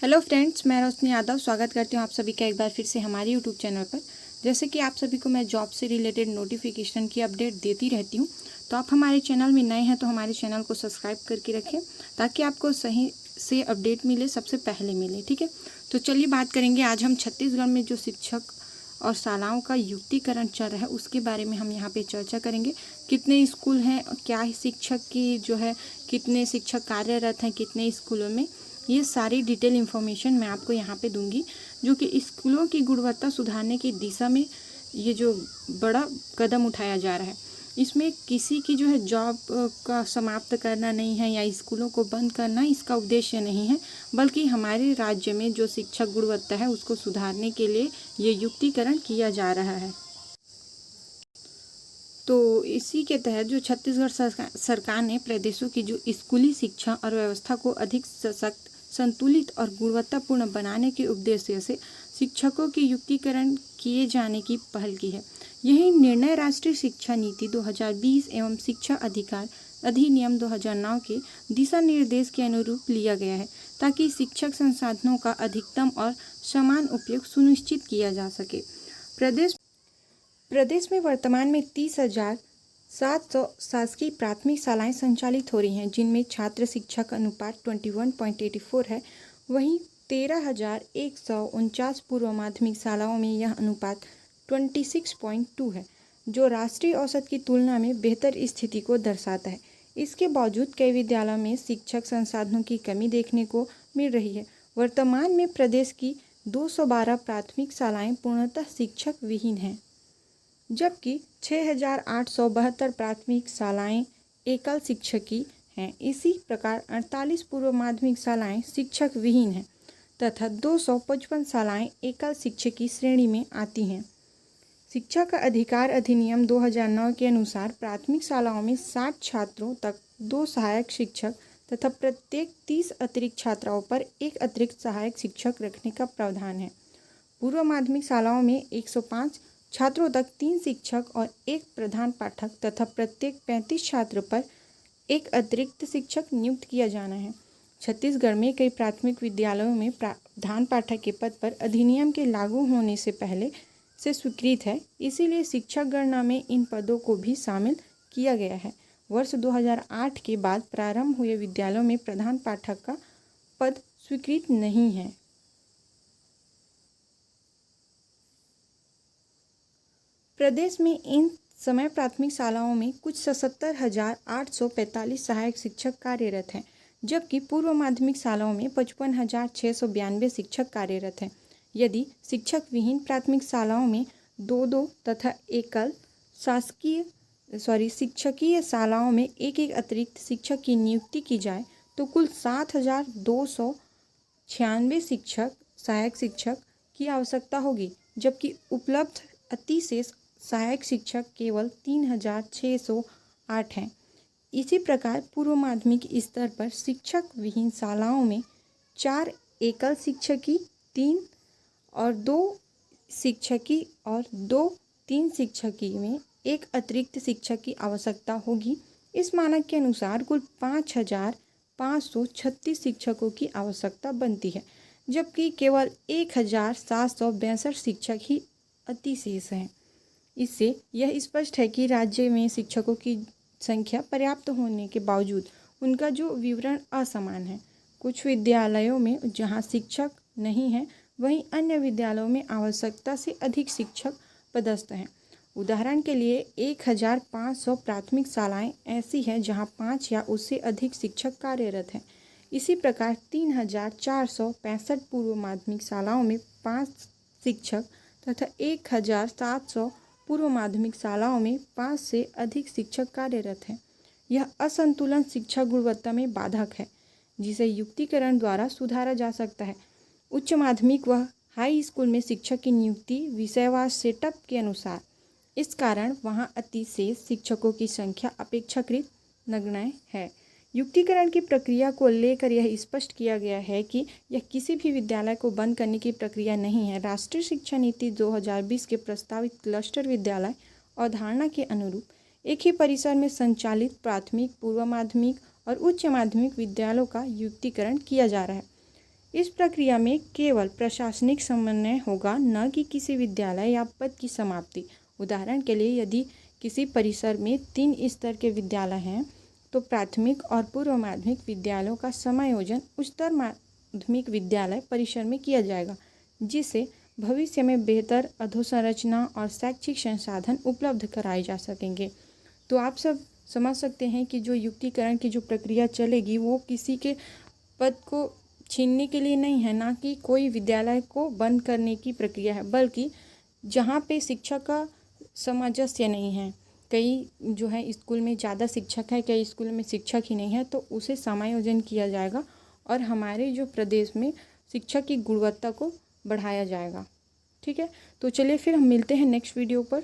Hello friends, मैं रोशनी यादव स्वागत करती हूँ आप सभी का एक बार फिर से हमारे यूट्यूब चैनल पर। जैसे कि आप सभी को मैं जॉब से रिलेटेड नोटिफिकेशन की अपडेट देती रहती हूँ, तो आप हमारे चैनल में नए हैं तो हमारे चैनल को सब्सक्राइब करके रखें ताकि आपको सही से अपडेट मिले, सबसे पहले मिले। ठीक है, तो चलिए बात करेंगे। आज हम छत्तीसगढ़ में जो शिक्षक और शालाओं का युक्तिकरण चल रहा है उसके बारे में हम यहाँ पे चर्चा करेंगे। कितने स्कूल हैं, क्या शिक्षक की जो है कितने शिक्षक कार्यरत हैं कितने स्कूलों में, ये सारी डिटेल इन्फॉर्मेशन मैं आपको यहाँ पे दूंगी, जो कि स्कूलों की गुणवत्ता सुधारने की दिशा में ये जो बड़ा कदम उठाया जा रहा है। इसमें किसी की जो है जॉब का समाप्त करना नहीं है या स्कूलों को बंद करना, इसका उद्देश्य नहीं है, बल्कि हमारे राज्य में जो शिक्षक गुणवत्ता है उसको सुधारने के लिए ये युक्तिकरण किया जा रहा है। तो इसी के तहत जो छत्तीसगढ़ सरकार ने प्रदेशों की जो स्कूली शिक्षा और व्यवस्था को अधिक सशक्त, संतुलित और गुणवत्तापूर्ण बनाने के उद्देश्य से शिक्षकों की युक्तिकरण किए जाने की पहल की है। यही निर्णय राष्ट्रीय शिक्षा नीति 2020 एवं शिक्षा अधिकार अधिनियम 2009 के दिशा निर्देश के अनुरूप लिया गया है, ताकि शिक्षक संसाधनों का अधिकतम और समान उपयोग सुनिश्चित किया जा सके। प्रदेश में वर्तमान में 30,700 शासकीय प्राथमिक शालाएं संचालित हो रही हैं, जिनमें छात्र शिक्षक अनुपात 21.84 है। वहीं 13,149 पूर्व माध्यमिक शालाओं में यह अनुपात 26.2 है, जो राष्ट्रीय औसत की तुलना में बेहतर स्थिति को दर्शाता है। इसके बावजूद कई विद्यालयों में शिक्षक संसाधनों की कमी देखने को मिल रही है। वर्तमान में प्रदेश की 212 प्राथमिक शालाएं पूर्णतः शिक्षक विहीन हैं, जबकि 6,872 प्राथमिक शालाएं एकल शिक्षकी हैं। इसी प्रकार 48 पूर्व माध्यमिक शालाएं शिक्षक विहीन हैं तथा 255 शालाएं एकल शिक्षकी श्रेणी में आती हैं। शिक्षा का अधिकार अधिनियम 2009 के अनुसार प्राथमिक शालाओं में 60 छात्रों तक 2 सहायक शिक्षक तथा प्रत्येक 30 अतिरिक्त छात्राओं पर 1 अतिरिक्त सहायक शिक्षक रखने का प्रावधान है। पूर्व माध्यमिक शालाओं में 105 छात्रों तक 3 शिक्षक और 1 प्रधान पाठक तथा प्रत्येक 35 छात्र पर 1 अतिरिक्त शिक्षक नियुक्त किया जाना है। छत्तीसगढ़ में कई प्राथमिक विद्यालयों में प्रधान पाठक के पद पर अधिनियम के लागू होने से पहले से स्वीकृत है, इसीलिए शिक्षक गणना में इन पदों को भी शामिल किया गया है। वर्ष 2008 के बाद प्रारंभ हुए विद्यालयों में प्रधान पाठक का पद स्वीकृत नहीं है। प्रदेश में इन समय प्राथमिक शालाओं में कुछ 77,845 सहायक शिक्षक कार्यरत हैं, जबकि पूर्व माध्यमिक शालाओं में 55,692 शिक्षक कार्यरत हैं। यदि शिक्षक विहीन प्राथमिक शालाओं में 2-2 तथा एकल शिक्षकीय शालाओं में 1-1 अतिरिक्त शिक्षक की नियुक्ति की जाए तो कुल 7,296 सहायक शिक्षक की आवश्यकता होगी, जबकि उपलब्ध अतिशेष सहायक शिक्षक केवल 3,608 हैं। इसी प्रकार पूर्व माध्यमिक स्तर पर शिक्षक विहीन शालाओं में 4 एकल शिक्षकी, 3 और 2 शिक्षकी और 2-3 शिक्षकी में 1 अतिरिक्त शिक्षक की आवश्यकता होगी। इस मानक के अनुसार कुल 5,536 शिक्षकों की आवश्यकता बनती है, जबकि केवल 1,762 शिक्षक ही अतिशेष हैं। इससे यह स्पष्ट है कि राज्य में शिक्षकों की संख्या पर्याप्त होने के बावजूद उनका जो विवरण असमान है। कुछ विद्यालयों में जहां शिक्षक नहीं है, वहीं अन्य विद्यालयों में आवश्यकता से अधिक शिक्षक पदस्थ हैं। उदाहरण के लिए 1,500 प्राथमिक शालाएं ऐसी हैं जहां 5 या उससे अधिक शिक्षक कार्यरत हैं। इसी प्रकार 3,465 पूर्व माध्यमिक शालाओं में 5 शिक्षक तथा 1,700 पूर्व माध्यमिक शालाओं में 5 से अधिक शिक्षक कार्यरत हैं। यह असंतुलन शिक्षा गुणवत्ता में बाधक है, जिसे युक्तिकरण द्वारा सुधारा जा सकता है। उच्च माध्यमिक व हाई स्कूल में शिक्षक की नियुक्ति विषयवार सेटअप के अनुसार, इस कारण वहां अतिशेष शिक्षकों की संख्या अपेक्षाकृत नगण्य है। युक्तिकरण की प्रक्रिया को लेकर यह स्पष्ट किया गया है कि यह किसी भी विद्यालय को बंद करने की प्रक्रिया नहीं है। राष्ट्रीय शिक्षा नीति 2020 के प्रस्तावित क्लस्टर विद्यालय अवधारणा के अनुरूप एक ही परिसर में संचालित प्राथमिक, पूर्व माध्यमिक और उच्च माध्यमिक विद्यालयों का युक्तिकरण किया जा रहा है। इस प्रक्रिया में केवल प्रशासनिक समन्वय होगा, न कि किसी विद्यालय या पद की समाप्ति। उदाहरण के लिए, यदि किसी परिसर में 3 स्तर के विद्यालय हैं तो प्राथमिक और पूर्व माध्यमिक विद्यालयों का समायोजन उच्चतर माध्यमिक विद्यालय परिसर में किया जाएगा, जिससे भविष्य में बेहतर अधोसंरचना और शैक्षिक संसाधन उपलब्ध कराए जा सकेंगे। तो आप सब समझ सकते हैं कि जो युक्तिकरण की जो प्रक्रिया चलेगी वो किसी के पद को छीनने के लिए नहीं है, ना कि कोई विद्यालय को बंद करने की प्रक्रिया है, बल्कि जहाँ पे शिक्षक का सामंजस्य नहीं है, कई जो है स्कूल में ज़्यादा शिक्षक है, कई स्कूल में शिक्षक ही नहीं है, तो उसे समायोजन किया जाएगा और हमारे जो प्रदेश में शिक्षा की गुणवत्ता को बढ़ाया जाएगा। ठीक है, तो चलिए फिर हम मिलते हैं नेक्स्ट वीडियो पर।